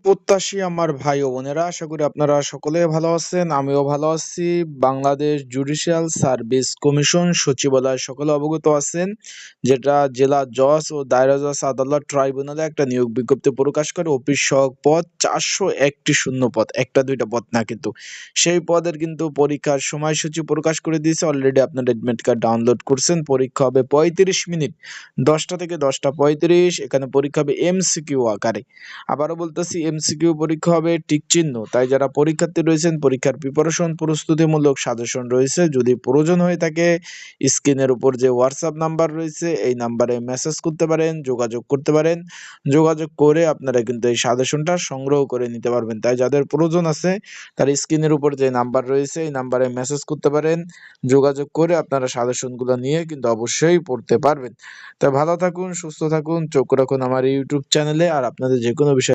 প্রত্যাশী আমার ভাই ও বোনেরা, আশা করি আপনারা সকলে ভালো আছেন। আমিও ভালো আছি। বাংলাদেশ জুডিশিয়াল সার্ভিস কমিশন সচিবালয় সকলে অবগত আছেন, যেটা জেলা জজ ও দায়রা জজ আদালত ট্রাইব্যুনালে একটা নিয়োগ বিজ্ঞপ্তি প্রকাশ করে। অফিস সহক পদ 401টি শূন্য পদ, একটা দুইটা পদ না কিন্তু। সেই পদের কিন্তু পরীক্ষার সময়সূচি প্রকাশ করে দিয়েছে। অলরেডি আপনার অ্যাডমিট কার্ড ডাউনলোড করছেন। পরীক্ষা হবে 35 মিনিট, 10টা থেকে 10টা 35। এখানে পরীক্ষা হবে এমসিকিউ আকারে। আবারও বলতেছি, এমসিকিউ পরীক্ষা হবে টিক চিহ্ন। তাই যারা পরীক্ষার্থী রয়েছেন, পরীক্ষার প্রিপারেশন প্রস্তুতিমূলক সাজেশন রয়েছে। যদি প্রয়োজন হয়ে থাকে, স্ক্রিনের উপর যে হোয়াটসঅ্যাপ নাম্বার রয়েছে এই নাম্বারে মেসেজ করতে পারেন, যোগাযোগ করতে পারেন। যোগাযোগ করে আপনারা কিন্তু এই সাজেশনটা সংগ্রহ করে নিতে পারবেন। তাই যাদের প্রয়োজন আছে তার স্ক্রিনের উপর যে নাম্বার রয়েছে এই নাম্বারে মেসেজ করতে পারেন। যোগাযোগ করে আপনারা সাজেশনগুলো নিয়ে কিন্তু অবশ্যই পড়তে পারবেন। তাই ভালো থাকুন, সুস্থ থাকুন, চোখ রাখুন আমার ইউটিউব চ্যানেলে। আর আপনাদের যে কোনো বিষয়ে